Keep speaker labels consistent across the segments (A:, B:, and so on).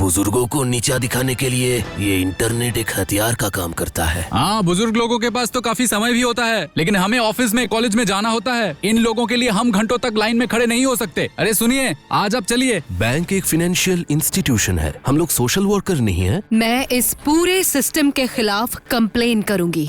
A: बुजुर्गों को नीचा दिखाने के लिए ये इंटरनेट एक हथियार का काम करता है।
B: हाँ, बुजुर्ग लोगों के पास तो काफी समय भी होता है, लेकिन हमें ऑफिस में कॉलेज में जाना होता है। इन लोगों के लिए हम घंटों तक लाइन में खड़े नहीं हो सकते। अरे सुनिए, आज आप चलिए।
A: बैंक एक फाइनेंशियल इंस्टीट्यूशन है, हम लोग सोशल वर्कर नहीं है।
C: मैं इस पूरे सिस्टम के खिलाफ कंप्लेन करूंगी।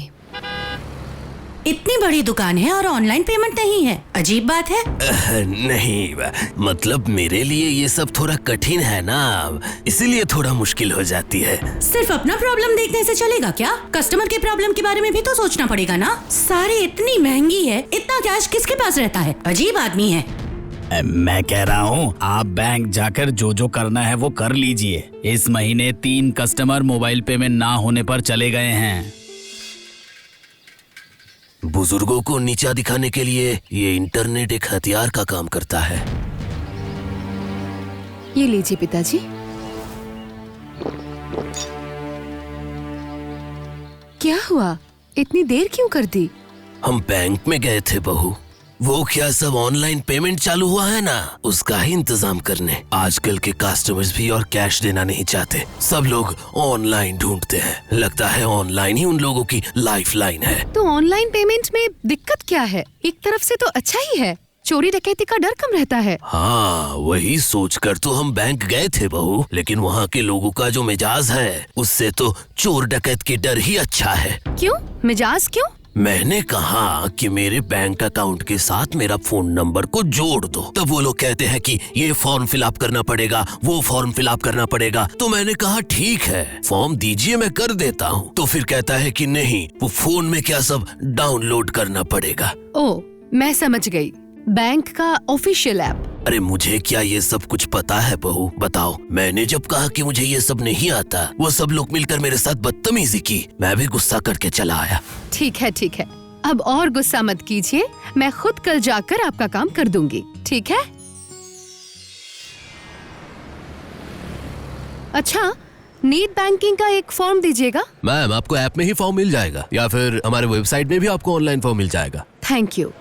D: इतनी बड़ी दुकान है और ऑनलाइन पेमेंट नहीं है, अजीब बात है।
A: नहीं, मतलब मेरे लिए ये सब थोड़ा कठिन है ना, इसीलिए थोड़ा मुश्किल हो जाती है।
D: सिर्फ अपना प्रॉब्लम देखने से चलेगा क्या? कस्टमर के प्रॉब्लम के बारे में भी तो सोचना पड़ेगा ना। सारी इतनी महंगी है, इतना कैश किसके पास रहता है? अजीब आदमी है।
E: मैं कह रहा हूँ आप बैंक जाकर जो करना है वो कर लीजिए। इस महीने 3 कस्टमर मोबाइल पेमेंट ना होने पर चले गए हैं।
A: बुजुर्गों को नीचा दिखाने के लिए ये इंटरनेट एक हथियार का काम करता है।
C: ये लीजिए पिताजी। क्या हुआ? इतनी देर क्यों कर दी?
A: हम बैंक में गए थे बहू, वो क्या सब ऑनलाइन पेमेंट चालू हुआ है ना, उसका ही इंतजाम करने। आजकल के कस्टमर्स भी और कैश देना नहीं चाहते, सब लोग ऑनलाइन ढूंढते हैं। लगता है ऑनलाइन ही उन लोगों की लाइफ लाइन है।
C: तो ऑनलाइन पेमेंट में दिक्कत क्या है? एक तरफ से तो अच्छा ही है, चोरी डकैती का डर कम रहता है।
A: हाँ, वही सोचकर तो हम बैंक गए थे बहू, लेकिन वहाँ के लोगों का जो मिजाज है उससे तो चोर डकैत के डर ही अच्छा है।
C: क्यों? मिजाज क्यों?
A: मैंने कहा कि मेरे बैंक अकाउंट के साथ मेरा फोन नंबर को जोड़ दो, तब वो लोग कहते हैं कि ये फॉर्म फिलअप करना पड़ेगा, वो फॉर्म फिलअप करना पड़ेगा। तो मैंने कहा ठीक है, फॉर्म दीजिए मैं कर देता हूँ। तो फिर कहता है कि नहीं, वो फोन में क्या सब डाउनलोड करना पड़ेगा।
C: ओ, मैं समझ गई, बैंक का ऑफिशियल ऐप।
A: अरे मुझे क्या ये सब कुछ पता है बहू, बताओ। मैंने जब कहा कि मुझे ये सब नहीं आता, वो सब लोग मिलकर मेरे साथ बदतमीजी की। मैं भी गुस्सा करके चला आया।
C: ठीक है, अब और गुस्सा मत कीजिए, मैं खुद कल जाकर आपका काम कर दूंगी, ठीक है? अच्छा, नेट बैंकिंग का एक फॉर्म दीजिएगा।
A: मैम, आपको ऐप में ही फॉर्म मिल जाएगा या फिर हमारे वेबसाइट में भी आपको ऑनलाइन फॉर्म मिल जाएगा।
C: Thank you.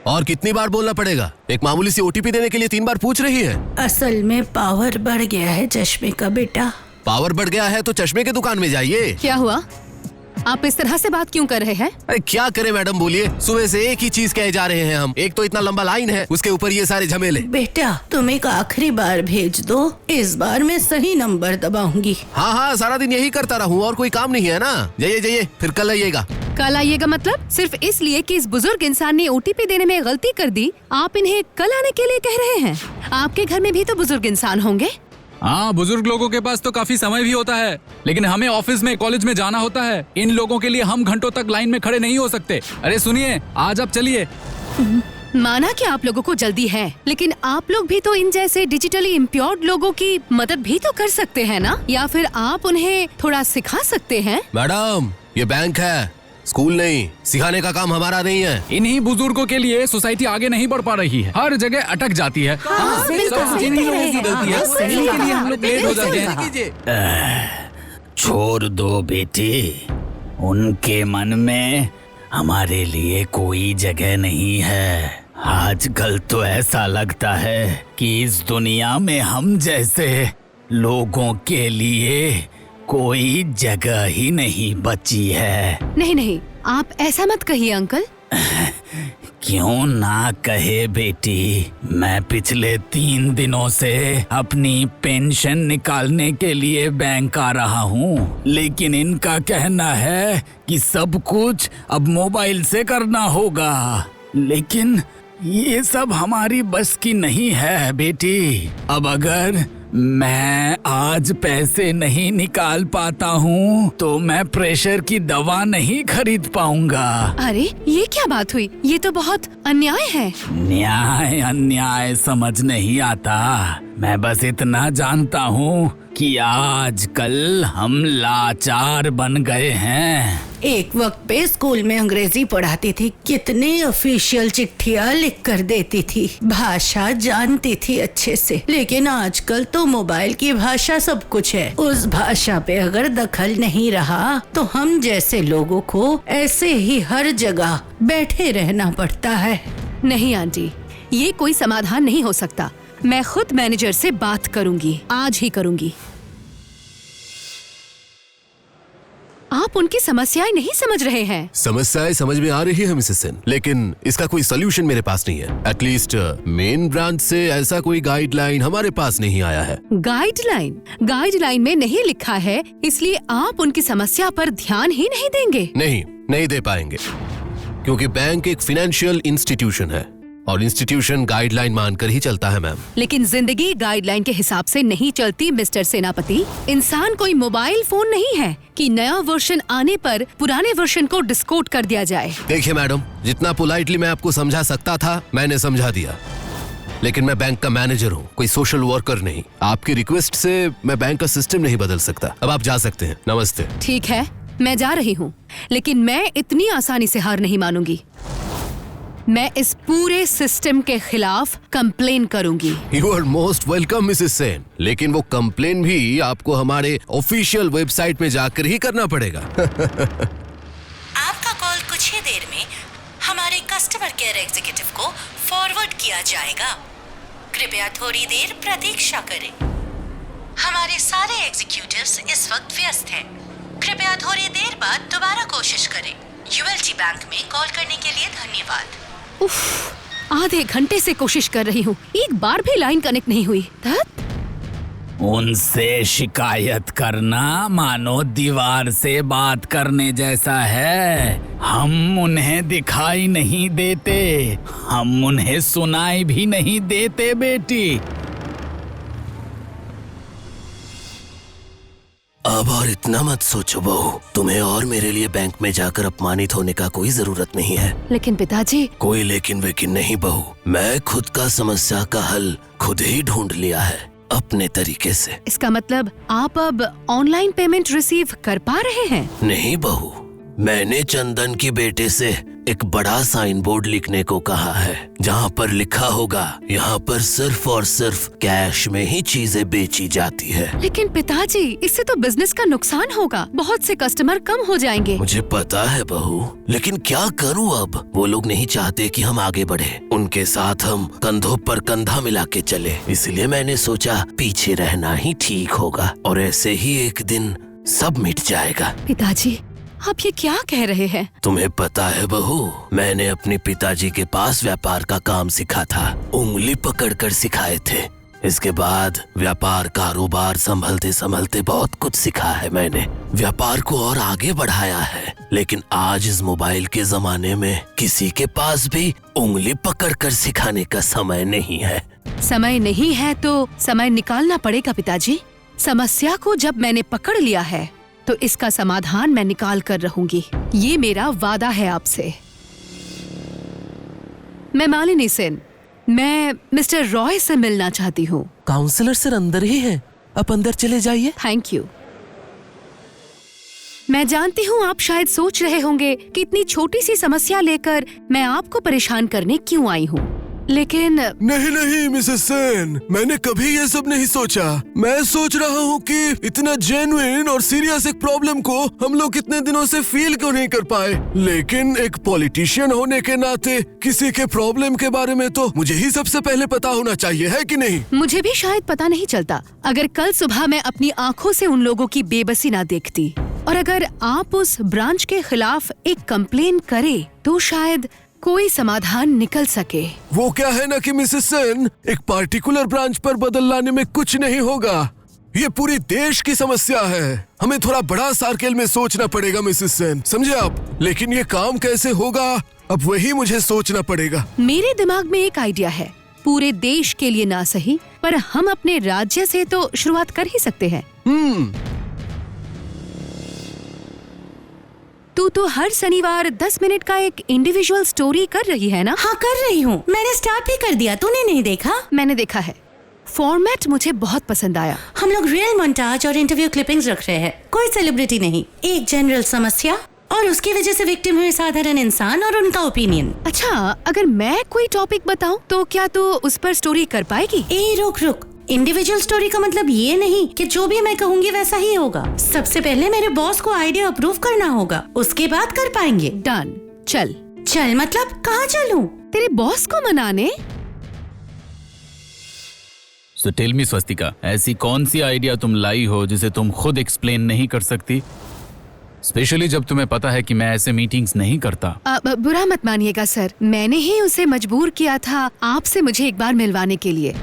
A: और कितनी बार बोलना पड़ेगा? एक मामूली सी ओटीपी देने के लिए 3 बार पूछ रही है।
D: असल में पावर बढ़ गया है चश्मे का बेटा।
A: पावर बढ़ गया है तो चश्मे की दुकान में जाइए।
C: क्या हुआ? आप इस तरह से बात क्यों कर रहे हैं?
A: अरे क्या करें मैडम, बोलिए। सुबह से एक ही चीज कहे जा रहे हैं हम। एक तो इतना लंबा लाइन है, उसके ऊपर ये सारे झमेले।
D: बेटा, तुम एक आखिरी बार भेज दो, इस बार मैं सही नंबर दबाऊंगी।
A: हाँ, सारा दिन यही करता रहूं और कोई काम नहीं है ना। जाइए, फिर कल आइएगा।
C: कल आइएगा मतलब? सिर्फ इसलिए कि इस बुजुर्ग इंसान ने ओटीपी देने में गलती कर दी, आप इन्हें कल आने के लिए कह रहे हैं? आपके घर में भी तो बुजुर्ग इंसान होंगे।
B: हाँ, बुजुर्ग लोगों के पास तो काफी समय भी होता है, लेकिन हमें ऑफिस में कॉलेज में जाना होता है। इन लोगों के लिए हम घंटों तक लाइन में खड़े नहीं हो सकते। अरे सुनिए, आज आप चलिए।
C: माना कि आप लोगों को जल्दी है, लेकिन आप लोग भी तो इन जैसे डिजिटली इम्प्योर्ड लोगों की मदद भी तो कर सकते हैं ना, या फिर आप उन्हें थोड़ा सिखा सकते हैं।
A: मैडम, ये बैंक है, स्कूल नहीं। सिखाने का काम हमारा नहीं है।
B: इन्हीं बुजुर्गों के लिए सोसाइटी आगे नहीं बढ़ पा रही है, हर जगह अटक जाती है।
C: हाँ, बिल्कुल
B: सब
C: सही
B: जिन्हीं
C: कह
B: लोगों
C: रहे
B: की
C: हैं।
B: गलती है,
C: हाँ, सही
B: इनके लिए
C: कहा।
B: हम लोग लेट हो जाते हैं।
E: छोड़ दो बेटी, उनके मन में हमारे लिए कोई जगह नहीं है। आजकल तो ऐसा लगता है कि इस दुनिया में हम जैसे लोगों के लिए कोई जगह ही नहीं बची है।
C: नहीं, आप ऐसा मत कहिए अंकल।
E: क्यों ना कहे बेटी, मैं पिछले 3 दिनों से अपनी पेंशन निकालने के लिए बैंक आ रहा हूँ, लेकिन इनका कहना है कि सब कुछ अब मोबाइल से करना होगा। लेकिन ये सब हमारी बस की नहीं है बेटी। अब अगर मैं आज पैसे नहीं निकाल पाता हूँ तो मैं प्रेशर की दवा नहीं खरीद पाऊंगा।
C: अरे ये क्या बात हुई? ये तो बहुत अन्याय है।
E: न्याय अन्याय समझ नहीं आता, मैं बस इतना जानता हूँ कि आजकल हम लाचार बन गए हैं।
D: एक वक्त पे स्कूल में अंग्रेजी पढ़ाती थी, कितनी ऑफिशियल चिट्ठियाँ लिख कर देती थी, भाषा जानती थी अच्छे से। लेकिन आजकल तो मोबाइल की भाषा सब कुछ है। उस भाषा पे अगर दखल नहीं रहा तो हम जैसे लोगों को ऐसे ही हर जगह बैठे रहना पड़ता है।
C: नहीं आंटी, ये कोई समाधान नहीं हो सकता। मैं खुद मैनेजर से बात करूंगी, आज ही करूंगी। आप उनकी समस्याएं नहीं समझ रहे हैं।
A: समस्याएं समझ में आ रही है मिसेस सेन, लेकिन इसका कोई सोल्यूशन मेरे पास नहीं है। एटलीस्ट मेन ब्रांच से ऐसा कोई गाइडलाइन हमारे पास नहीं आया है।
C: गाइडलाइन में नहीं लिखा है, इसलिए आप उनकी समस्या पर ध्यान ही नहीं देंगे।
A: नहीं दे पाएंगे, क्योंकि बैंक एक फाइनेंशियल इंस्टीट्यूशन है और इंस्टीट्यूशन गाइडलाइन मानकर ही चलता है मैम।
C: लेकिन जिंदगी गाइडलाइन के हिसाब से नहीं चलती मिस्टर सेनापति। इंसान कोई मोबाइल फोन नहीं है कि नया वर्जन आने पर पुराने वर्जन को डिस्कोड कर दिया जाए।
A: देखिए मैडम, जितना पोलाइटली मैं आपको समझा सकता था मैंने समझा दिया, लेकिन मैं बैंक का मैनेजर हूँ, कोई सोशल वर्कर नहीं। आपकी रिक्वेस्ट से मैं बैंक का सिस्टम नहीं बदल सकता। अब आप जा सकते हैं। नमस्ते।
C: ठीक है, मैं जा रही हूँ, लेकिन मैं इतनी आसानी से हार नहीं मानूंगी। मैं इस पूरे सिस्टम के खिलाफ कंप्लेन करूंगी।
A: You are most welcome Mrs Sen, लेकिन वो कंप्लेन भी आपको हमारे ऑफिशियल वेबसाइट में जाकर ही करना पड़ेगा।
D: आपका कॉल कुछ ही देर में हमारे कस्टमर केयर एग्जीक्यूटिव को फॉरवर्ड किया जाएगा। कृपया थोड़ी देर प्रतीक्षा करें। हमारे सारे एग्जीक्यूटिव्स इस वक्त व्यस्त हैं। कृपया थोड़ी देर बाद दोबारा कोशिश करें। यूएलटी बैंक में कॉल करने के लिए धन्यवाद।
C: उफ, आधे घंटे से कोशिश कर रही हूँ, एक बार भी लाइन कनेक्ट नहीं हुई।
E: उनसे शिकायत करना मानो दीवार से बात करने जैसा है। हम उन्हें दिखाई नहीं देते, हम उन्हें सुनाई भी नहीं देते बेटी।
A: अब और इतना मत सोचो बहू, तुम्हें और मेरे लिए बैंक में जाकर अपमानित होने का कोई जरूरत नहीं है।
C: लेकिन पिताजी।
A: कोई लेकिन वेकिन नहीं बहू, मैं खुद का समस्या का हल खुद ही ढूंढ लिया है अपने तरीके से।
C: इसका मतलब आप अब ऑनलाइन पेमेंट रिसीव कर पा रहे हैं?
A: नहीं बहू, मैंने चंदन के बेटे से एक बड़ा साइन बोर्ड लिखने को कहा है, जहाँ पर लिखा होगा यहाँ पर सिर्फ और सिर्फ कैश में ही चीजें बेची जाती है।
C: लेकिन पिताजी, इससे तो बिजनेस का नुकसान होगा, बहुत से कस्टमर कम हो जाएंगे।
A: मुझे पता है बहू, लेकिन क्या करूँ अब? वो लोग नहीं चाहते कि हम आगे बढ़े, उनके साथ हम कंधों पर कंधा मिला के चले। इसलिए मैंने सोचा पीछे रहना ही ठीक होगा और ऐसे ही एक दिन सब मिट जाएगा।
C: पिताजी, आप ये क्या कह रहे हैं?
A: तुम्हें पता है बहू, मैंने अपने पिताजी के पास व्यापार का काम सीखा था, उंगली पकड़कर सिखाए थे। इसके बाद व्यापार कारोबार संभलते संभलते बहुत कुछ सीखा है मैंने, व्यापार को और आगे बढ़ाया है। लेकिन आज इस मोबाइल के जमाने में किसी के पास भी उंगली पकड़कर सिखाने का समय नहीं है।
C: समय नहीं है तो समय निकालना पड़ेगा पिताजी। समस्या को जब मैंने पकड़ लिया है तो इसका समाधान मैं निकाल कर रहूंगी, ये मेरा वादा है आपसे। मैं मालिनी सेन, मैं मिस्टर रॉय से मिलना चाहती हूँ।
A: काउंसलर सर अंदर ही है, आप अंदर चले जाइए।
C: Thank you. मैं जानती हूँ आप शायद सोच रहे होंगे कि इतनी छोटी सी समस्या लेकर मैं आपको परेशान करने क्यों आई हूँ, लेकिन
F: नहीं मिसेस सेन, मैंने कभी ये सब नहीं सोचा। मैं सोच रहा हूँ कि इतना जेन्युइन और सीरियस एक प्रॉब्लम को हम लोग कितने दिनों से फील क्यों नहीं कर पाए। लेकिन एक पॉलिटिशियन होने के नाते किसी के प्रॉब्लम के बारे में तो मुझे ही सबसे पहले पता होना चाहिए, है कि नहीं?
C: मुझे भी शायद पता नहीं चलता अगर कल सुबह मैं अपनी आँखों से उन लोगों की बेबसी ना देखती, और अगर आप उस ब्रांच के खिलाफ एक कंप्लेन करे तो शायद कोई समाधान निकल सके।
F: वो क्या है ना कि मिसेस सेन, एक पार्टिकुलर ब्रांच पर बदल लाने में कुछ नहीं होगा। ये पूरी देश की समस्या है। हमें थोड़ा बड़ा सर्कल में सोचना पड़ेगा मिसेस सेन, समझे आप? लेकिन ये काम कैसे होगा, अब वही मुझे सोचना पड़ेगा।
C: मेरे दिमाग में एक आइडिया है, पूरे देश के लिए ना सही पर हम अपने राज्य से तो शुरुआत कर ही सकते हैं। तू तो हर शनिवार 10 मिनट का एक इंडिविजुअल स्टोरी कर रही है ना?
D: हाँ कर रही हूँ, मैंने स्टार्ट भी कर दिया। तूने नहीं देखा?
C: मैंने देखा है। फॉर्मेट मुझे बहुत पसंद आया।
D: हम लोग रियल मोन्टाज और इंटरव्यू क्लिपिंग्स रख रहे हैं, कोई सेलिब्रिटी नहीं, एक जनरल समस्या और उसकी वजह से विक्टिम हुए साधारण इंसान और उनका ओपिनियन।
C: अच्छा, अगर मैं कोई टॉपिक बताऊं तो क्या तू उस पर स्टोरी कर पाएगी?
D: रुक, इंडिविजुअल स्टोरी का मतलब ये नहीं कि जो भी मैं कहूँगी वैसा ही होगा। सबसे पहले मेरे बॉस को आइडिया अप्रूव करना होगा, उसके बाद कर पाएंगे।
C: डन। चल
D: मतलब कहाँ चलूं?
C: तेरे बॉस को मनाने?
B: So tell me स्वस्तिका, ऐसी कौन सी आइडिया तुम लाई हो जिसे तुम खुद एक्सप्लेन नहीं कर सकती? स्पेशली जब तुम्हें पता है कि मैं ऐसे मीटिंग्स नहीं करता।
C: बुरा मत मानिएगा सर, मैंने ही उसे मजबूर किया था आपसे मुझे एक बार मिलवाने के लिए।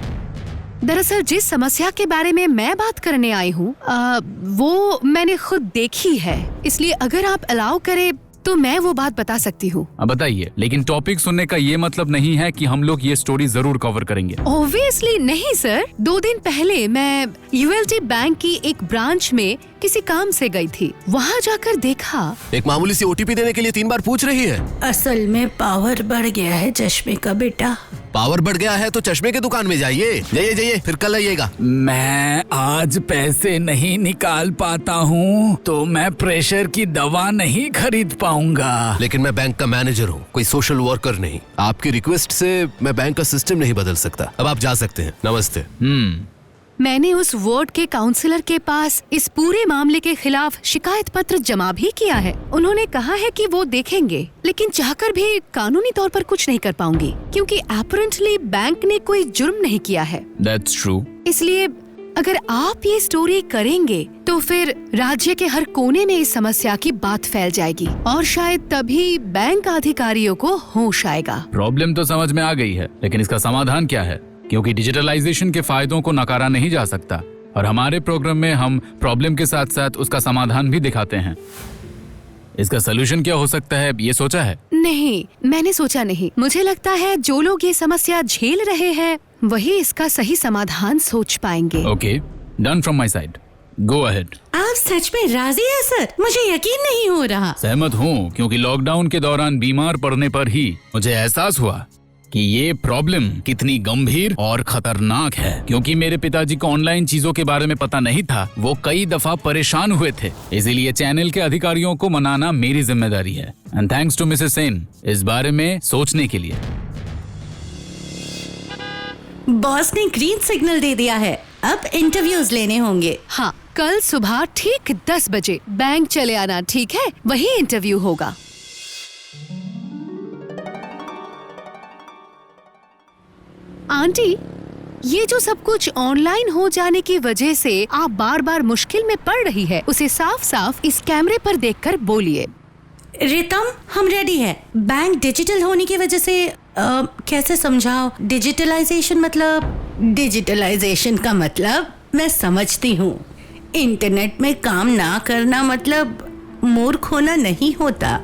C: दरअसल जिस समस्या के बारे में मैं बात करने आई हूँ वो मैंने खुद देखी है, इसलिए अगर आप अलाउ करें तो मैं वो बात बता सकती हूँ।
B: अब बताइए, लेकिन टॉपिक सुनने का ये मतलब नहीं है कि हम लोग ये स्टोरी जरूर कवर करेंगे।
C: ऑब्वियसली नहीं सर। 2 दिन पहले मैं ULT बैंक की एक ब्रांच में किसी काम से गई थी। वहाँ जाकर देखा
A: एक मामूली सी OTP देने के लिए 3 बार पूछ रही है।
D: असल में पावर बढ़ गया है चश्मे का बेटा।
A: पावर बढ़ गया है तो चश्मे के दुकान में जाइए, जाइए फिर कल आइएगा।
E: मैं आज पैसे नहीं निकाल पाता हूँ तो मैं प्रेशर की दवा नहीं खरीद पाऊंगा।
A: लेकिन मैं बैंक का मैनेजर हूँ, कोई सोशल वर्कर नहीं। आपकी रिक्वेस्ट से मैं बैंक का सिस्टम नहीं बदल सकता। अब आप जा सकते हैं। नमस्ते।
C: मैंने उस वार्ड के काउंसलर के पास इस पूरे मामले के खिलाफ शिकायत पत्र जमा भी किया है। उन्होंने कहा है कि वो देखेंगे, लेकिन चाहकर भी कानूनी तौर पर कुछ नहीं कर पाऊंगी क्योंकि अपरेंटली बैंक ने कोई जुर्म नहीं किया है।
B: That's true.
C: इसलिए अगर आप ये स्टोरी करेंगे तो फिर राज्य के हर कोने में इस समस्या की बात फैल जाएगी और शायद तभी बैंक अधिकारियों को होश आएगा।
B: प्रॉब्लम तो समझ में आ गई है, लेकिन इसका समाधान क्या है? क्योंकि डिजिटलाइजेशन के फायदों को नकारा नहीं जा सकता और हमारे प्रोग्राम में हम प्रॉब्लम के साथ साथ उसका समाधान भी दिखाते हैं। इसका सलूशन क्या हो सकता है, ये सोचा है?
C: नहीं, मैंने सोचा नहीं। मुझे लगता है जो लोग ये समस्या झेल रहे हैं वही इसका सही समाधान सोच पाएंगे।
B: Okay, done from my side. Go ahead.
D: आप सच में राजी हैं सर? मुझे यकीन नहीं हो रहा।
B: सहमत हूँ, क्योंकि लॉकडाउन के दौरान बीमार पड़ने पर ही मुझे एहसास हुआ कि ये प्रॉब्लम कितनी गंभीर और खतरनाक है। क्योंकि मेरे पिताजी को ऑनलाइन चीजों के बारे में पता नहीं था, वो कई दफा परेशान हुए थे। इसीलिए चैनल के अधिकारियों को मनाना मेरी जिम्मेदारी है। And thanks to Mrs Sen इस बारे में सोचने के लिए।
D: बॉस ने ग्रीन सिग्नल दे दिया है, अब इंटरव्यूज लेने होंगे।
C: हाँ, कल सुबह ठीक 10 बजे बैंक चले आना, ठीक है? वही इंटरव्यू होगा। आंटी, ये जो सब कुछ ऑनलाइन हो जाने की वजह से आप बार बार मुश्किल में पड़ रही है, उसे साफ साफ इस कैमरे पर देखकर बोलिए।
D: रितम, हम रेडी है। बैंक डिजिटल होने की वजह से कैसे समझाओ? डिजिटलाइजेशन का मतलब मैं समझती हूँ। इंटरनेट में काम ना करना मतलब मूर्ख होना नहीं होता,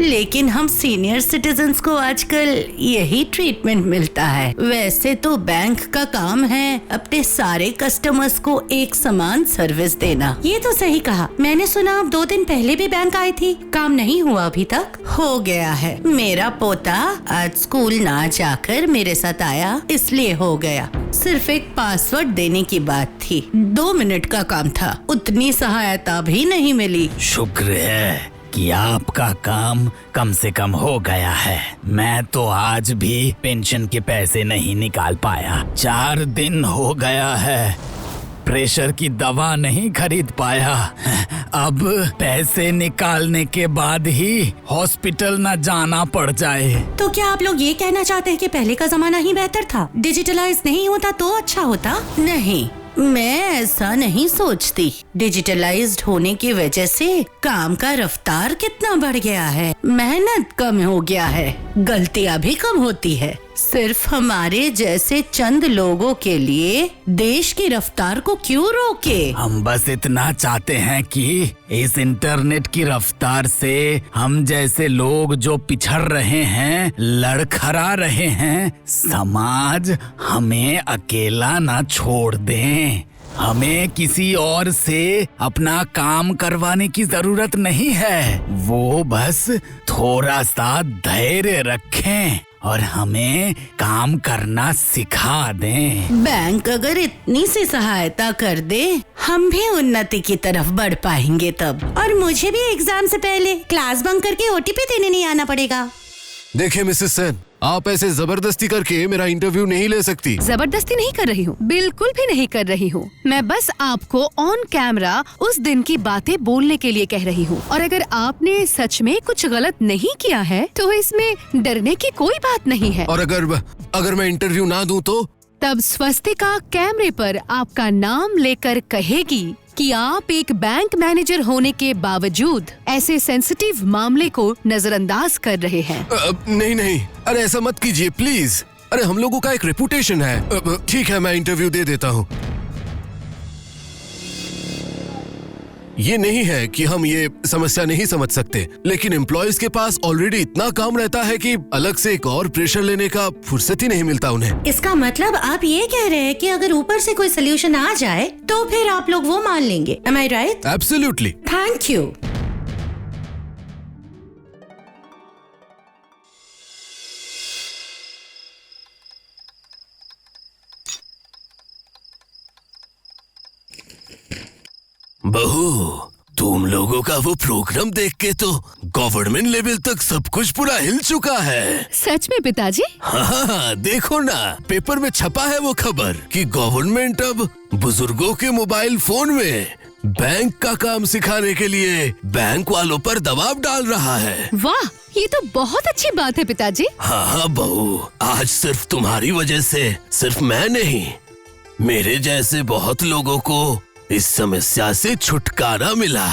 D: लेकिन हम सीनियर सिटीजन्स को आजकल यही ट्रीटमेंट मिलता है। वैसे तो बैंक का काम है अपने सारे कस्टमर्स को एक समान सर्विस देना। ये तो सही कहा। मैंने सुना आप 2 दिन पहले भी बैंक आई थी, काम नहीं हुआ अभी तक? हो गया है। मेरा पोता आज स्कूल ना जाकर मेरे साथ आया, इसलिए हो गया। सिर्फ एक पासवर्ड देने की बात थी, 2 मिनट का काम था, उतनी सहायता भी नहीं मिली।
E: शुक्र है कि आपका काम कम से कम हो गया है। मैं तो आज भी पेंशन के पैसे नहीं निकाल पाया। 4 दिन हो गया है, प्रेशर की दवा नहीं खरीद पाया। अब पैसे निकालने के बाद ही हॉस्पिटल न जाना पड़ जाए।
D: तो क्या आप लोग ये कहना चाहते हैं कि पहले का जमाना ही बेहतर था? डिजिटलाइज नहीं होता तो अच्छा होता? नहीं, मैं ऐसा नहीं सोचती। डिजिटलाइज्ड होने की वजह से काम का रफ्तार कितना बढ़ गया है, मेहनत कम हो गया है, गलतियाँ भी कम होती है। सिर्फ हमारे जैसे चंद लोगों के लिए देश की रफ्तार को क्यों रोके?
E: हम बस इतना चाहते हैं कि इस इंटरनेट की रफ्तार से हम जैसे लोग जो पिछड़ रहे हैं, लड़खड़ा रहे हैं, समाज हमें अकेला ना छोड़ दें। हमें किसी और से अपना काम करवाने की जरूरत नहीं है, वो बस थोड़ा सा धैर्य रखें और हमें काम करना सिखा दें।
D: बैंक अगर इतनी सी सहायता कर दे, हम भी उन्नति की तरफ बढ़ पाएंगे तब। और मुझे भी एग्जाम से पहले क्लास बंक करके OTP देने नहीं आना पड़ेगा।
F: देखिए मिसेस सेन, आप ऐसे जबरदस्ती करके मेरा इंटरव्यू नहीं ले सकती।
C: जबरदस्ती नहीं कर रही हूँ, बिल्कुल भी नहीं कर रही हूँ। मैं बस आपको ऑन कैमरा उस दिन की बातें बोलने के लिए कह रही हूँ। और अगर आपने सच में कुछ गलत नहीं किया है तो इसमें डरने की कोई बात नहीं है।
F: और अगर मैं इंटरव्यू ना दूं तो
C: तब स्वस्तिका कैमरे पर आपका नाम लेकर कहेगी कि आप एक बैंक मैनेजर होने के बावजूद ऐसे सेंसिटिव मामले को नजरअंदाज कर रहे हैं।
F: नहीं नहीं, अरे ऐसा मत कीजिए प्लीज। अरे हम लोगों का एक रेपुटेशन है। ठीक है, मैं इंटरव्यू दे देता हूँ। ये नहीं है कि हम ये समस्या नहीं समझ सकते, लेकिन एम्प्लॉयज के पास ऑलरेडी इतना काम रहता है कि अलग से एक और प्रेशर लेने का फुर्सत ही नहीं मिलता उन्हें।
D: इसका मतलब आप ये कह रहे हैं कि अगर ऊपर से कोई सोल्यूशन आ जाए तो फिर आप लोग वो मान लेंगे। Am I right?
F: Absolutely.
D: Thank you.
A: बहू, तुम लोगों का वो प्रोग्राम देख के तो गवर्नमेंट लेवल तक सब कुछ पूरा हिल चुका है।
C: सच में पिताजी?
A: हाँ, देखो ना, पेपर में छपा है वो खबर कि गवर्नमेंट अब बुजुर्गों के मोबाइल फोन में बैंक का काम सिखाने के लिए बैंक वालों पर दबाव डाल रहा है।
C: वाह, ये तो बहुत अच्छी बात है पिताजी।
A: हाँ बहू, आज सिर्फ तुम्हारी वजह से सिर्फ मैं नहीं, मेरे जैसे बहुत लोगों को इस समस्या से छुटकारा मिला।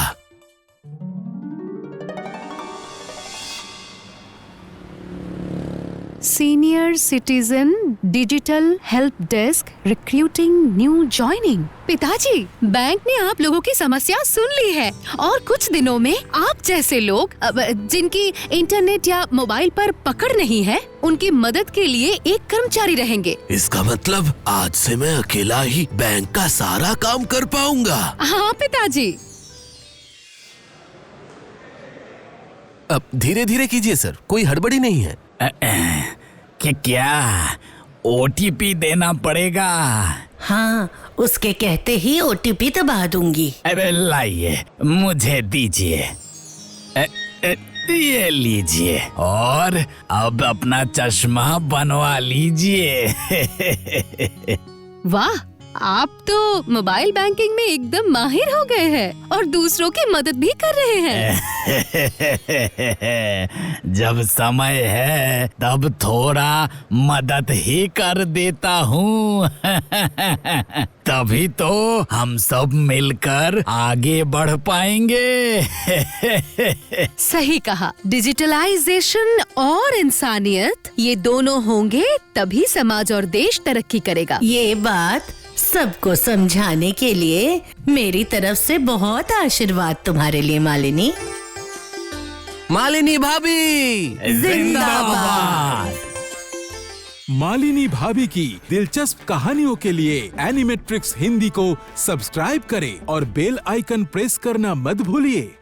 C: Senior citizen digital help desk recruiting new joining. पिताजी, बैंक ने आप लोगों की समस्या सुन ली है और कुछ दिनों में आप जैसे लोग जिनकी इंटरनेट या मोबाइल पर पकड़ नहीं है, उनकी मदद के लिए एक कर्मचारी रहेंगे।
A: इसका मतलब आज से मैं अकेला ही बैंक का सारा काम कर पाऊंगा।
C: हाँ पिताजी।
A: अब धीरे धीरे कीजिए सर, कोई हड़बड़ी नहीं है।
E: कि क्या OTP देना पड़ेगा?
D: हाँ, उसके कहते ही OTP दबा दूंगी।
E: अरे लाइए, मुझे दीजिए। ये लीजिए और अब अपना चश्मा बनवा लीजिए।
C: वाह, आप तो मोबाइल बैंकिंग में एकदम माहिर हो गए हैं और दूसरों की मदद भी कर रहे हैं।
E: जब समय है तब थोड़ा मदद ही कर देता हूँ। तभी तो हम सब मिलकर आगे बढ़ पाएंगे।
C: सही कहा, डिजिटलाइजेशन और इंसानियत, ये दोनों होंगे तभी समाज और देश तरक्की करेगा।
D: ये बात सबको समझाने के लिए मेरी तरफ से बहुत आशीर्वाद तुम्हारे लिए मालिनी।
A: मालिनी भाभी
D: जिंदाबाद।
G: मालिनी भाभी की दिलचस्प कहानियों के लिए एनिमेट्रिक्स हिंदी को सब्सक्राइब करें और बेल आइकन प्रेस करना मत भूलिए।